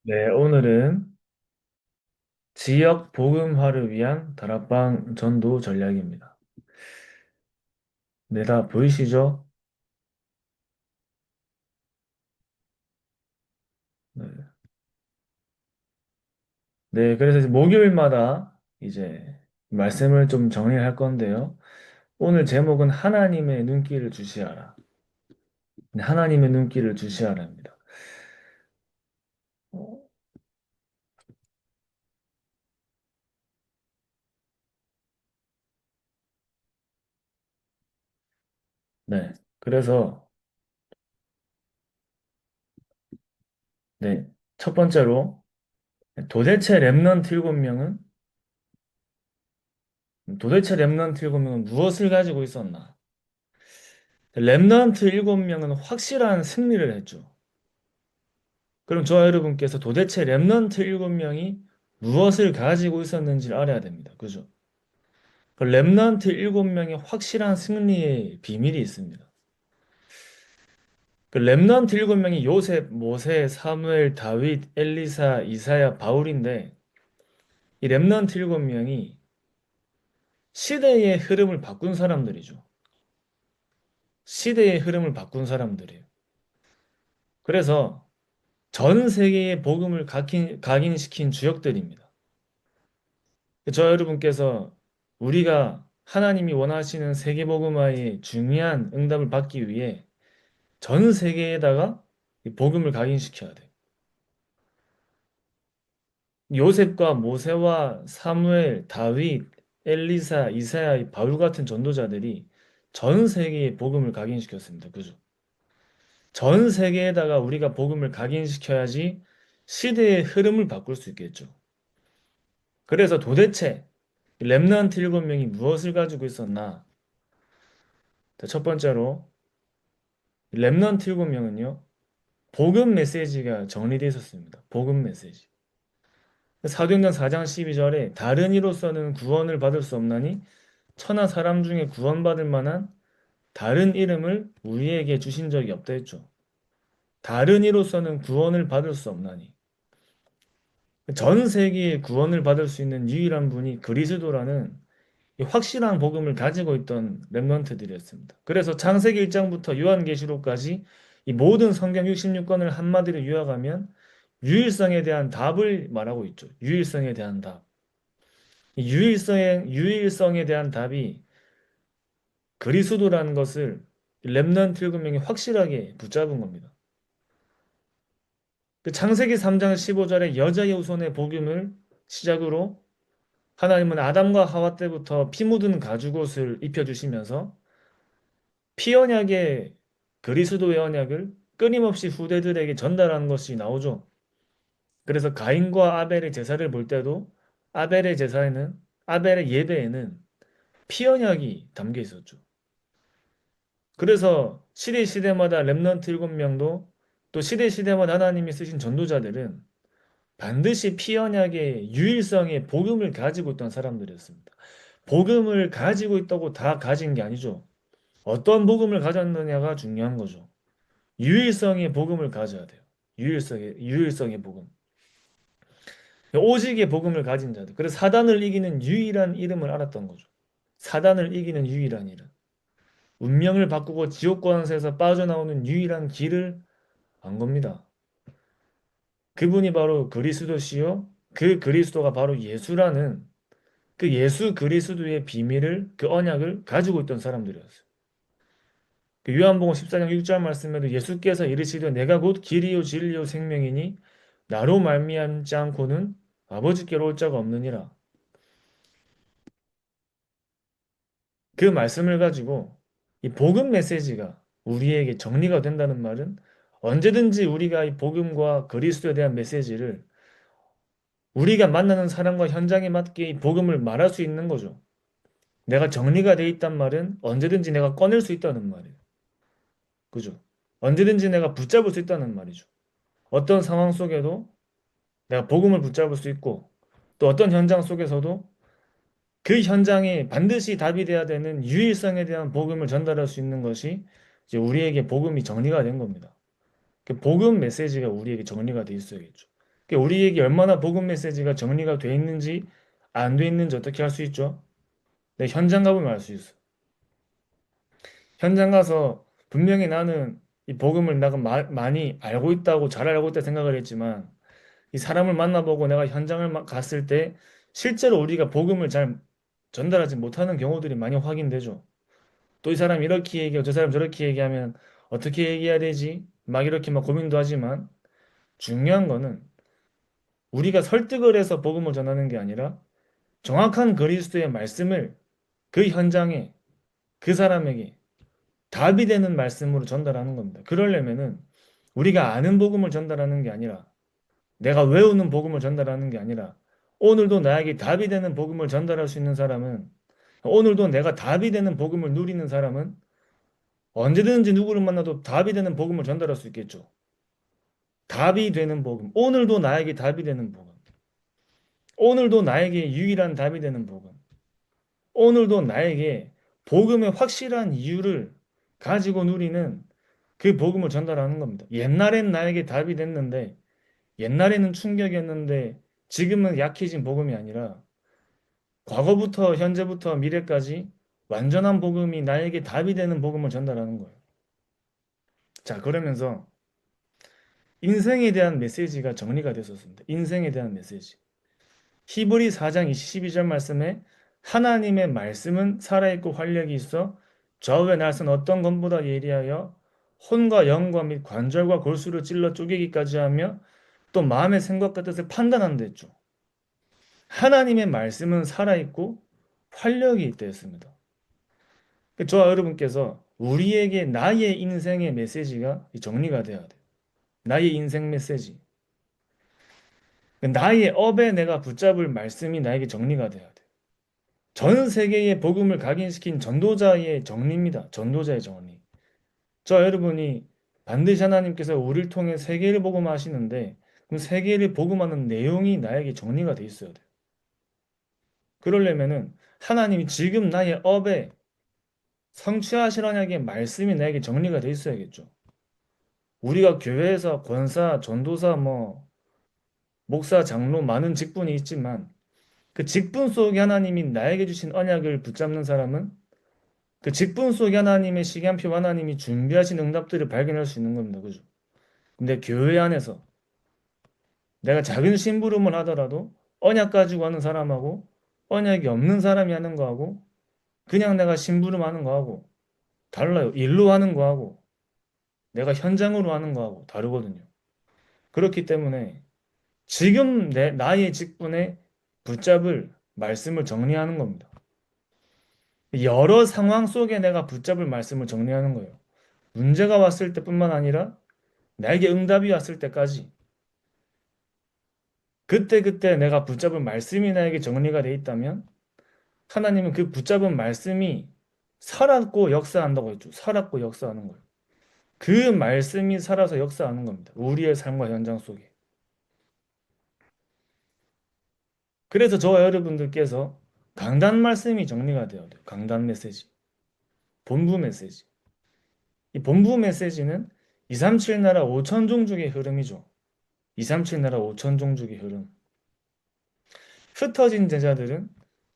네, 오늘은 지역 복음화를 위한 다락방 전도 전략입니다. 네, 다 보이시죠? 네. 네, 그래서 이제 목요일마다 이제 말씀을 좀 정리할 건데요. 오늘 제목은 하나님의 눈길을 주시하라. 네, 하나님의 눈길을 주시하라입니다. 어, 네, 그래서 네, 첫 번째로 도대체 렘넌트 7명은 무엇을 가지고 있었나? 렘넌트 7명은 확실한 승리를 했죠. 그럼 저와 여러분께서 도대체 렘넌트 7명이 무엇을 가지고 있었는지를 알아야 됩니다. 그죠? 그 렘넌트 7명의 확실한 승리의 비밀이 있습니다. 그 렘넌트 7명이 요셉, 모세, 사무엘, 다윗, 엘리사, 이사야, 바울인데 이 렘넌트 7명이 시대의 흐름을 바꾼 사람들이죠. 시대의 흐름을 바꾼 사람들이에요. 그래서 전 세계의 복음을 각인시킨 주역들입니다. 저 여러분께서 우리가 하나님이 원하시는 세계복음화의 중요한 응답을 받기 위해 전 세계에다가 이 복음을 각인시켜야 돼. 요셉과 모세와 사무엘, 다윗, 엘리사, 이사야, 이 바울 같은 전도자들이 전 세계에 복음을 각인시켰습니다. 그죠? 전 세계에다가 우리가 복음을 각인시켜야지 시대의 흐름을 바꿀 수 있겠죠. 그래서 도대체 렘넌트 7명이 무엇을 가지고 있었나? 자, 첫 번째로 렘넌트 7명은요. 복음 메시지가 정리되어 있었습니다. 복음 메시지. 사도행전 4장 12절에 다른 이로서는 구원을 받을 수 없나니 천하 사람 중에 구원받을 만한 다른 이름을 우리에게 주신 적이 없다 했죠. 다른 이로서는 구원을 받을 수 없나니 전 세계에 구원을 받을 수 있는 유일한 분이 그리스도라는 이 확실한 복음을 가지고 있던 렘넌트들이었습니다. 그래서 창세기 1장부터 요한계시록까지 이 모든 성경 66권을 한마디로 요약하면 유일성에 대한 답을 말하고 있죠. 유일성에 대한 답. 이 유일성에 대한 답이 그리스도라는 것을 렘넌트 7명이 확실하게 붙잡은 겁니다. 그 창세기 3장 15절에 여자의 후손의 복음을 시작으로 하나님은 아담과 하와 때부터 피 묻은 가죽옷을 입혀주시면서 피 언약의 그리스도의 언약을 끊임없이 후대들에게 전달하는 것이 나오죠. 그래서 가인과 아벨의 제사를 볼 때도 아벨의 제사에는 아벨의 예배에는 피 언약이 담겨 있었죠. 그래서 시대 시대마다 렘넌트 7명도 또 시대 시대마다 하나님이 쓰신 전도자들은 반드시 피 언약의 유일성의 복음을 가지고 있던 사람들이었습니다. 복음을 가지고 있다고 다 가진 게 아니죠. 어떤 복음을 가졌느냐가 중요한 거죠. 유일성의 복음을 가져야 돼요. 유일성의 복음. 오직의 복음을 가진 자들. 그래서 사단을 이기는 유일한 이름을 알았던 거죠. 사단을 이기는 유일한 이름. 운명을 바꾸고 지옥 권세에서 빠져나오는 유일한 길을 안 겁니다. 그분이 바로 그리스도시요. 그 그리스도가 바로 예수라는 그 예수 그리스도의 비밀을 그 언약을 가지고 있던 사람들이었어요. 그 요한복음 14장 6절 말씀에도 예수께서 이르시되 내가 곧 길이요 진리요 생명이니 나로 말미암지 않고는 아버지께로 올 자가 없느니라. 그 말씀을 가지고 이 복음 메시지가 우리에게 정리가 된다는 말은 언제든지 우리가 이 복음과 그리스도에 대한 메시지를 우리가 만나는 사람과 현장에 맞게 이 복음을 말할 수 있는 거죠. 내가 정리가 돼 있단 말은 언제든지 내가 꺼낼 수 있다는 말이에요. 그죠? 언제든지 내가 붙잡을 수 있다는 말이죠. 어떤 상황 속에도 내가 복음을 붙잡을 수 있고 또 어떤 현장 속에서도 그 현장에 반드시 답이 돼야 되는 유일성에 대한 복음을 전달할 수 있는 것이 이제 우리에게 복음이 정리가 된 겁니다. 그 복음 메시지가 우리에게 정리가 돼 있어야겠죠. 그러니까 우리에게 얼마나 복음 메시지가 정리가 돼 있는지 안 돼 있는지 어떻게 할 수 있죠? 내 현장 가보면 알 수 있어. 현장 가서 분명히 나는 이 복음을 내가 많이 알고 있다고 잘 알고 있다 생각을 했지만 이 사람을 만나보고 내가 현장을 갔을 때 실제로 우리가 복음을 잘 전달하지 못하는 경우들이 많이 확인되죠. 또 이 사람 이렇게 얘기하고 저 사람 저렇게 얘기하면 어떻게 얘기해야 되지? 막 이렇게 막 고민도 하지만 중요한 거는 우리가 설득을 해서 복음을 전하는 게 아니라 정확한 그리스도의 말씀을 그 현장에 그 사람에게 답이 되는 말씀으로 전달하는 겁니다. 그러려면은 우리가 아는 복음을 전달하는 게 아니라 내가 외우는 복음을 전달하는 게 아니라 오늘도 나에게 답이 되는 복음을 전달할 수 있는 사람은 오늘도 내가 답이 되는 복음을 누리는 사람은 언제든지 누구를 만나도 답이 되는 복음을 전달할 수 있겠죠. 답이 되는 복음. 오늘도 나에게 답이 되는 복음. 오늘도 나에게 유일한 답이 되는 복음. 오늘도 나에게 복음의 확실한 이유를 가지고 누리는 그 복음을 전달하는 겁니다. 옛날엔 나에게 답이 됐는데, 옛날에는 충격이었는데, 지금은 약해진 복음이 아니라, 과거부터 현재부터 미래까지 완전한 복음이 나에게 답이 되는 복음을 전달하는 거예요. 자, 그러면서 인생에 대한 메시지가 정리가 됐었습니다. 인생에 대한 메시지. 히브리 4장 22절 말씀에 하나님의 말씀은 살아있고 활력이 있어 좌우의 날선 어떤 검보다 예리하여 혼과 영과 및 관절과 골수를 찔러 쪼개기까지 하며 또 마음의 생각과 뜻을 판단한다 했죠. 하나님의 말씀은 살아있고 활력이 있다 했습니다. 저와 여러분께서 우리에게 나의 인생의 메시지가 정리가 돼야 돼요. 나의 인생 메시지. 나의 업에 내가 붙잡을 말씀이 나에게 정리가 돼야 돼. 전 세계의 복음을 각인시킨 전도자의 정리입니다. 전도자의 정리. 저 여러분이 반드시 하나님께서 우리를 통해 세계를 복음하시는데 그럼 세계를 복음하는 내용이 나에게 정리가 돼 있어야 돼요. 그러려면은 하나님이 지금 나의 업에 성취하시라냐게 말씀이 나에게 정리가 돼 있어야겠죠. 우리가 교회에서 권사, 전도사, 목사, 장로 많은 직분이 있지만 그 직분 속에 하나님이 나에게 주신 언약을 붙잡는 사람은 그 직분 속에 하나님의 시간표 하나님이 준비하신 응답들을 발견할 수 있는 겁니다. 그죠? 근데 교회 안에서 내가 작은 심부름을 하더라도 언약 가지고 하는 사람하고 언약이 없는 사람이 하는 거하고 그냥 내가 심부름 하는 거하고 달라요. 일로 하는 거하고 내가 현장으로 하는 거하고 다르거든요. 그렇기 때문에 지금 나의 직분에 붙잡을 말씀을 정리하는 겁니다. 여러 상황 속에 내가 붙잡을 말씀을 정리하는 거예요. 문제가 왔을 때뿐만 아니라 나에게 응답이 왔을 때까지 그때그때 내가 붙잡은 말씀이 나에게 정리가 돼 있다면 하나님은 그 붙잡은 말씀이 살았고 역사한다고 했죠. 살았고 역사하는 거예요. 그 말씀이 살아서 역사하는 겁니다. 우리의 삶과 현장 속에. 그래서 저와 여러분들께서 강단 말씀이 정리가 되어야 돼요. 강단 메시지. 본부 메시지. 이 본부 메시지는 237 나라 5천 종족의 흐름이죠. 237 나라 5천 종족의 흐름. 흩어진 제자들은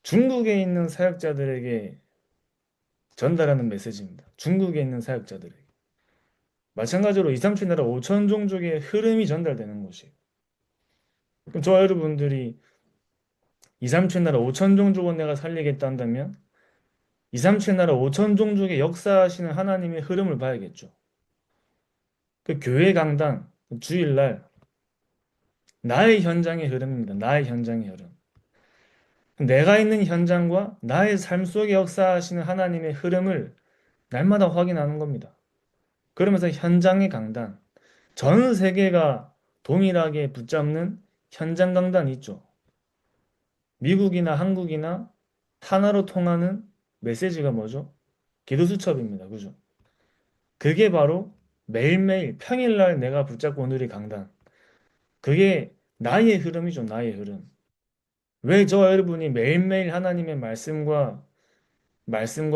중국에 있는 사역자들에게 전달하는 메시지입니다. 중국에 있는 사역자들에게. 마찬가지로 237 나라 5천 종족의 흐름이 전달되는 것이에요. 그럼 저와 여러분들이 237 나라 5천 종족을 내가 살리겠다 한다면 237 나라 5천 종족의 역사하시는 하나님의 흐름을 봐야겠죠. 그 교회 강단, 그 주일날 나의 현장의 흐름입니다. 나의 현장의 흐름. 내가 있는 현장과 나의 삶 속에 역사하시는 하나님의 흐름을 날마다 확인하는 겁니다. 그러면서 현장의 강단, 전 세계가 동일하게 붙잡는 현장 강단이 있죠. 미국이나 한국이나 하나로 통하는 메시지가 뭐죠? 기도수첩입니다. 그죠? 그게 바로 매일매일 평일날 내가 붙잡고 오늘의 강단. 그게 나의 흐름이죠. 나의 흐름. 왜 저와 여러분이 매일매일 하나님의 말씀과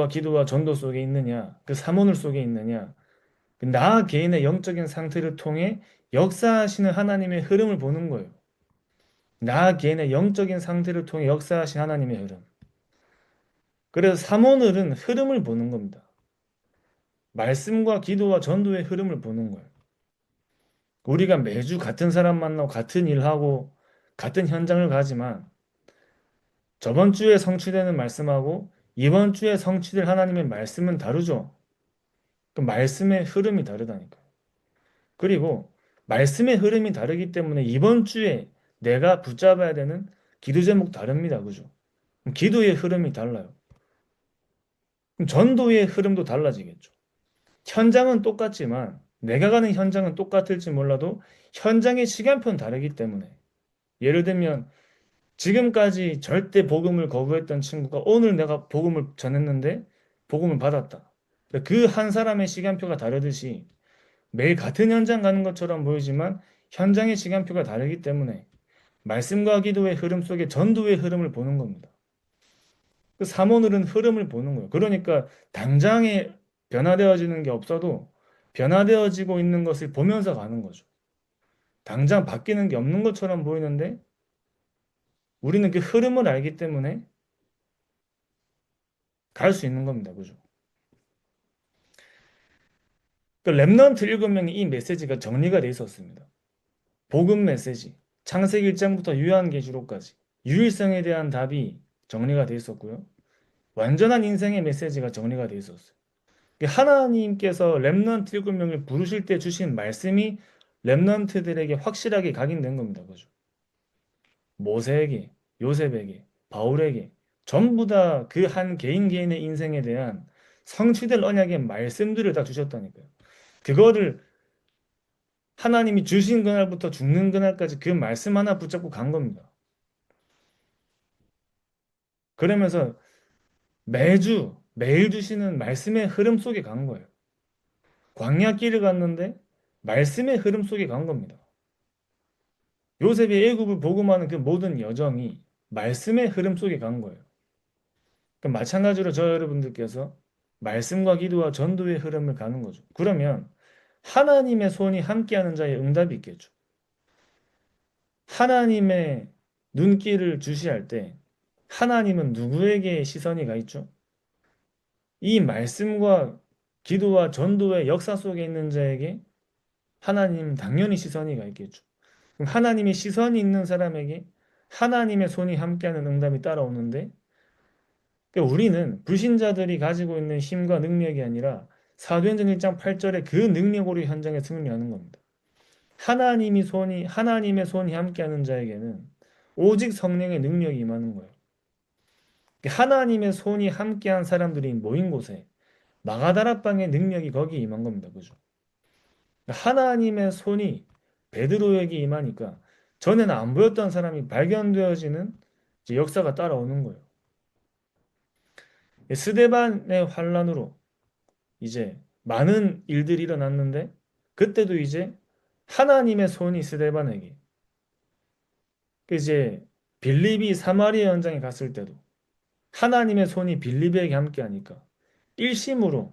기도와 전도 속에 있느냐? 그 사모늘 속에 있느냐? 나 개인의 영적인 상태를 통해 역사하시는 하나님의 흐름을 보는 거예요. 나 개인의 영적인 상태를 통해 역사하신 하나님의 흐름. 그래서 삼오늘은 흐름을 보는 겁니다. 말씀과 기도와 전도의 흐름을 보는 거예요. 우리가 매주 같은 사람 만나고 같은 일하고 같은 현장을 가지만 저번 주에 성취되는 말씀하고 이번 주에 성취될 하나님의 말씀은 다르죠. 그 말씀의 흐름이 다르다니까요. 그리고 말씀의 흐름이 다르기 때문에 이번 주에 내가 붙잡아야 되는 기도 제목 다릅니다. 그죠? 그럼 기도의 흐름이 달라요. 그럼 전도의 흐름도 달라지겠죠. 현장은 똑같지만 내가 가는 현장은 똑같을지 몰라도 현장의 시간표는 다르기 때문에 예를 들면 지금까지 절대 복음을 거부했던 친구가 오늘 내가 복음을 전했는데 복음을 받았다. 그 한 사람의 시간표가 다르듯이 매일 같은 현장 가는 것처럼 보이지만 현장의 시간표가 다르기 때문에 말씀과 기도의 흐름 속에 전도의 흐름을 보는 겁니다. 그 삼오늘은 흐름을 보는 거예요. 그러니까 당장에 변화되어지는 게 없어도 변화되어지고 있는 것을 보면서 가는 거죠. 당장 바뀌는 게 없는 것처럼 보이는데 우리는 그 흐름을 알기 때문에 갈 수 있는 겁니다. 그죠? 그 렘넌트 7명이 이 메시지가 정리가 돼 있었습니다. 복음 메시지, 창세기 1장부터 요한계시록까지 유일성에 대한 답이 정리가 돼 있었고요. 완전한 인생의 메시지가 정리가 돼 있었어요. 하나님께서 렘넌트 7명을 부르실 때 주신 말씀이 렘넌트들에게 확실하게 각인된 겁니다. 그죠? 모세에게, 요셉에게, 바울에게 전부 다 그 한 개인 개인의 인생에 대한 성취될 언약의 말씀들을 다 주셨다니까요. 그거를 하나님이 주신 그날부터 죽는 그날까지 그 말씀 하나 붙잡고 간 겁니다. 그러면서 매주 매일 주시는 말씀의 흐름 속에 간 거예요. 광야 길을 갔는데 말씀의 흐름 속에 간 겁니다. 요셉이 애굽을 복음하는 그 모든 여정이 말씀의 흐름 속에 간 거예요. 그럼 마찬가지로 저 여러분들께서 말씀과 기도와 전도의 흐름을 가는 거죠. 그러면 하나님의 손이 함께하는 자의 응답이 있겠죠. 하나님의 눈길을 주시할 때 하나님은 누구에게 시선이 가 있죠? 이 말씀과 기도와 전도의 역사 속에 있는 자에게 하나님 당연히 시선이 가 있겠죠. 그럼 하나님의 시선이 있는 사람에게 하나님의 손이 함께하는 응답이 따라오는데 그러니까 우리는 불신자들이 가지고 있는 힘과 능력이 아니라 사도행전 1장 8절에 그 능력으로 현장에 승리하는 겁니다. 하나님의 손이 함께하는 자에게는 오직 성령의 능력이 임하는 거예요. 하나님의 손이 함께한 사람들이 모인 곳에 마가다락방의 능력이 거기에 임한 겁니다. 그죠? 하나님의 손이 베드로에게 임하니까 전에는 안 보였던 사람이 발견되어지는 이제 역사가 따라오는 거예요. 스데반의 환란으로 이제 많은 일들이 일어났는데 그때도 이제 하나님의 손이 스데반에게 이제 빌립이 사마리아 현장에 갔을 때도 하나님의 손이 빌립에게 함께하니까 일심으로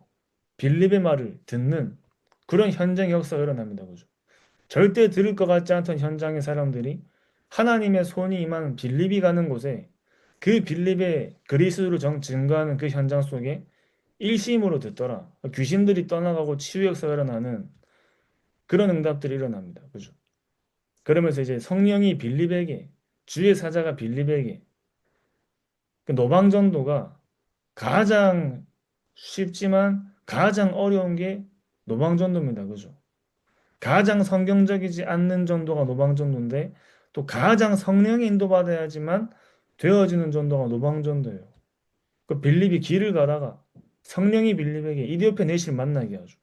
빌립의 말을 듣는 그런 현장 역사가 일어납니다. 그죠? 절대 들을 것 같지 않던 현장의 사람들이 하나님의 손이 임한 빌립이 가는 곳에 그 빌립의 그리스도를 증거하는 그 현장 속에 일심으로 듣더라. 귀신들이 떠나가고 치유 역사가 일어나는 그런 응답들이 일어납니다. 그죠? 그러면서 이제 성령이 빌립에게 주의 사자가 빌립에게 그 노방전도가 가장 쉽지만 가장 어려운 게 노방전도입니다. 그죠? 가장 성경적이지 않는 전도가 노방전도인데 또 가장 성령의 인도받아야지만 되어지는 전도가 노방전도예요. 그 빌립이 길을 가다가 성령이 빌립에게 이디오페 내실 만나게 하죠.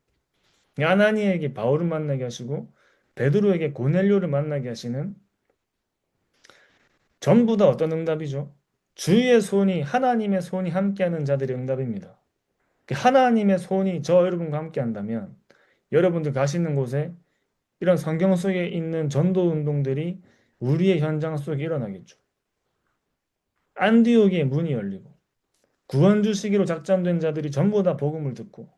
아나니에게 바울을 만나게 하시고 베드로에게 고넬료를 만나게 하시는 전부 다 어떤 응답이죠? 주의 손이 하나님의 손이 함께하는 자들의 응답입니다. 하나님의 손이 저 여러분과 함께한다면 여러분들 가시는 곳에 이런 성경 속에 있는 전도 운동들이 우리의 현장 속에 일어나겠죠. 안디옥의 문이 열리고 구원 주시기로 작정된 자들이 전부 다 복음을 듣고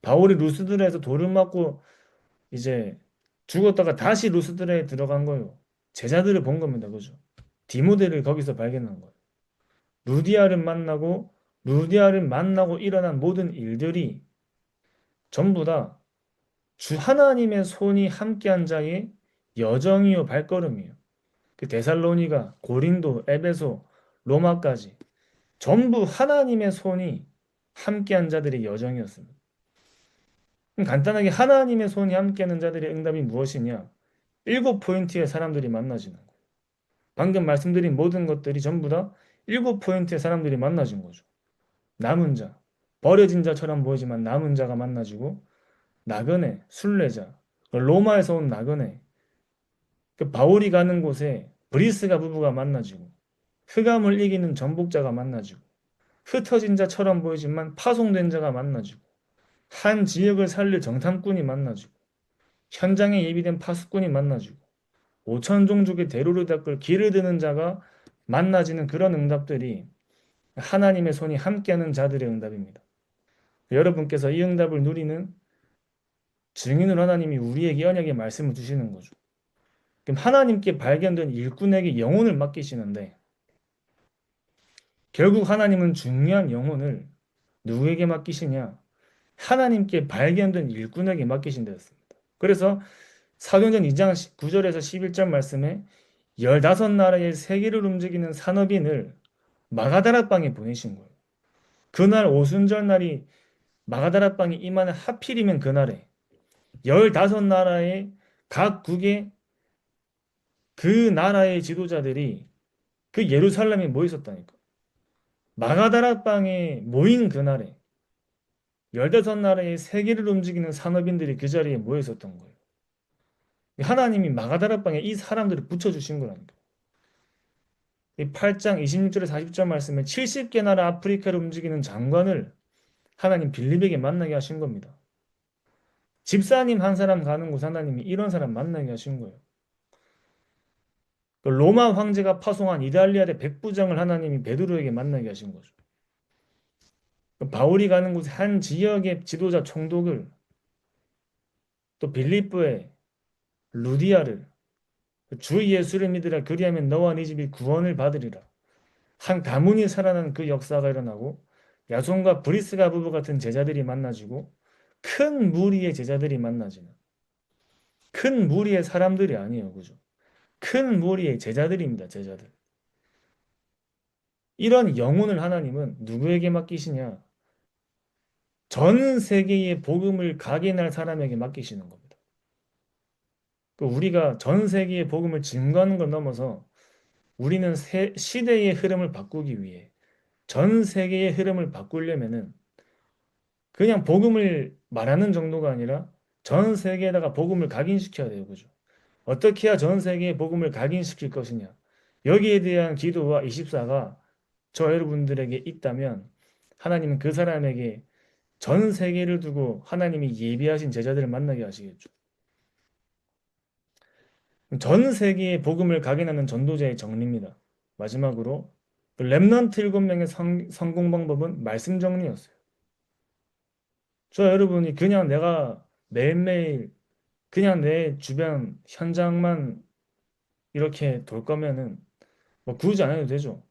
바울이 루스드라에서 돌을 맞고 이제 죽었다가 다시 루스드라에 들어간 거예요. 제자들을 본 겁니다. 그죠? 디모데를 거기서 발견한 거예요. 루디아를 만나고 루디아를 만나고 일어난 모든 일들이 전부 다 주 하나님의 손이 함께한 자의 여정이요 발걸음이에요. 그 데살로니가, 고린도, 에베소, 로마까지 전부 하나님의 손이 함께한 자들의 여정이었습니다. 간단하게 하나님의 손이 함께하는 자들의 응답이 무엇이냐? 7포인트의 사람들이 만나지는 거예요. 방금 말씀드린 모든 것들이 전부 다 7포인트의 사람들이 만나진 거죠. 남은 자, 버려진 자처럼 보이지만 남은 자가 만나지고, 나그네, 순례자, 로마에서 온 나그네, 그 바울이 가는 곳에 브리스가 부부가 만나지고, 흑암을 이기는 정복자가 만나지고, 흩어진 자처럼 보이지만 파송된 자가 만나지고, 한 지역을 살릴 정탐꾼이 만나지고, 현장에 예비된 파수꾼이 만나지고, 5천 종족의 대로를 닦을 길을 드는 자가 만나지는 그런 응답들이 하나님의 손이 함께하는 자들의 응답입니다. 여러분께서 이 응답을 누리는 증인으로 하나님이 우리에게 언약의 말씀을 주시는 거죠. 그럼 하나님께 발견된 일꾼에게 영혼을 맡기시는데, 결국 하나님은 중요한 영혼을 누구에게 맡기시냐? 하나님께 발견된 일꾼에게 맡기신다였습니다. 그래서 사도행전 2장 9절에서 11절 말씀에 15나라의 세계를 움직이는 산업인을 마가다라 땅에 보내신 거예요. 그날 오순절 날이 마가다라 땅에 임하는, 하필이면 그날에 15나라의 각 국의 그 나라의 지도자들이 그 예루살렘에 모여 있었다니까. 마가다라 땅에 모인 그날에 15나라의 세계를 움직이는 산업인들이 그 자리에 모여 있었던 거예요. 하나님이 마가다라 땅에 이 사람들을 붙여주신 거라니까. 이 8장 26절에 40절 말씀에 70개 나라 아프리카를 움직이는 장관을 하나님 빌립에게 만나게 하신 겁니다. 집사님 한 사람 가는 곳 하나님이 이런 사람 만나게 하신 거예요. 그 로마 황제가 파송한 이달리아의 백부장을 하나님이 베드로에게 만나게 하신 거죠. 그 바울이 가는 곳에 한 지역의 지도자 총독을, 또 빌립보의 루디아를, 주 예수를 믿으라 그리하면 너와 네 집이 구원을 받으리라, 한 가문이 살아난 그 역사가 일어나고, 야손과 브리스가 부부 같은 제자들이 만나지고, 큰 무리의 제자들이 만나지는, 큰 무리의 사람들이 아니에요. 그죠? 큰 무리의 제자들입니다. 제자들. 이런 영혼을 하나님은 누구에게 맡기시냐? 전 세계의 복음을 각인할 사람에게 맡기시는 겁니다. 우리가 전 세계의 복음을 증거하는 걸 넘어서 우리는 시대의 흐름을 바꾸기 위해, 전 세계의 흐름을 바꾸려면은 그냥 복음을 말하는 정도가 아니라 전 세계에다가 복음을 각인시켜야 돼요. 그죠? 어떻게 해야 전 세계에 복음을 각인시킬 것이냐? 여기에 대한 기도와 24가 저 여러분들에게 있다면, 하나님은 그 사람에게 전 세계를 두고 하나님이 예비하신 제자들을 만나게 하시겠죠. 전 세계에 복음을 각인하는 전도자의 정리입니다. 마지막으로 렘넌트 7명의 성공 방법은 말씀 정리였어요. 저 여러분이 그냥 내가 매일매일 그냥 내 주변 현장만 이렇게 돌 거면은 뭐 구우지 않아도 되죠.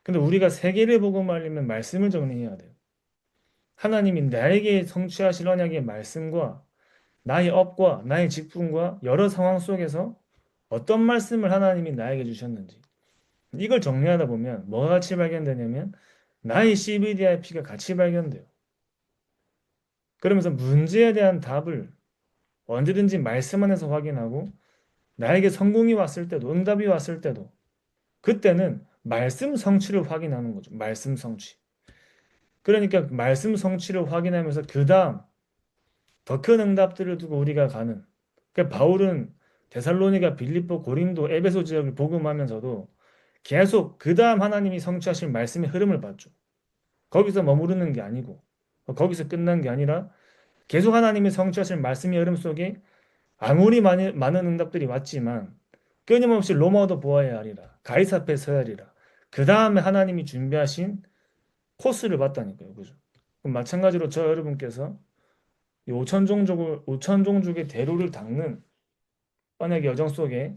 근데 우리가 세계를 보고 말리면 말씀을 정리해야 돼요. 하나님이 나에게 성취하실 언약의 말씀과 나의 업과 나의 직분과 여러 상황 속에서 어떤 말씀을 하나님이 나에게 주셨는지, 이걸 정리하다 보면 뭐가 같이 발견되냐면 나의 CBDIP가 같이 발견돼요. 그러면서 문제에 대한 답을 언제든지 말씀 안에서 확인하고, 나에게 성공이 왔을 때도 응답이 왔을 때도 그때는 말씀 성취를 확인하는 거죠. 말씀 성취. 그러니까 말씀 성취를 확인하면서 그 다음 더 큰 응답들을 두고 우리가 가는. 그러니까 바울은 데살로니가, 빌립보, 고린도, 에베소 지역을 복음하면서도 계속 그 다음 하나님이 성취하실 말씀의 흐름을 봤죠. 거기서 머무르는 게 아니고, 거기서 끝난 게 아니라 계속 하나님이 성취하실 말씀의 흐름 속에 아무리 많은 응답들이 왔지만 끊임없이 로마도 보아야 하리라, 가이사 앞에 서야 하리라, 그 다음에 하나님이 준비하신 코스를 봤다니까요. 그죠? 그럼 마찬가지로 저 여러분께서 이 5천 종족의 대로를 닦는 언약의 여정 속에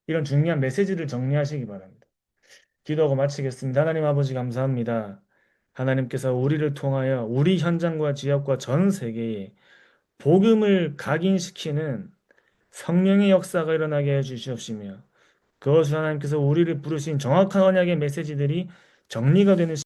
이런 중요한 메시지를 정리하시기 바랍니다. 기도하고 마치겠습니다. 하나님 아버지 감사합니다. 하나님께서 우리를 통하여 우리 현장과 지역과 전 세계에 복음을 각인시키는 성령의 역사가 일어나게 해 주시옵시며 그것을 하나님께서 우리를 부르신 정확한 언약의 메시지들이 정리가 되는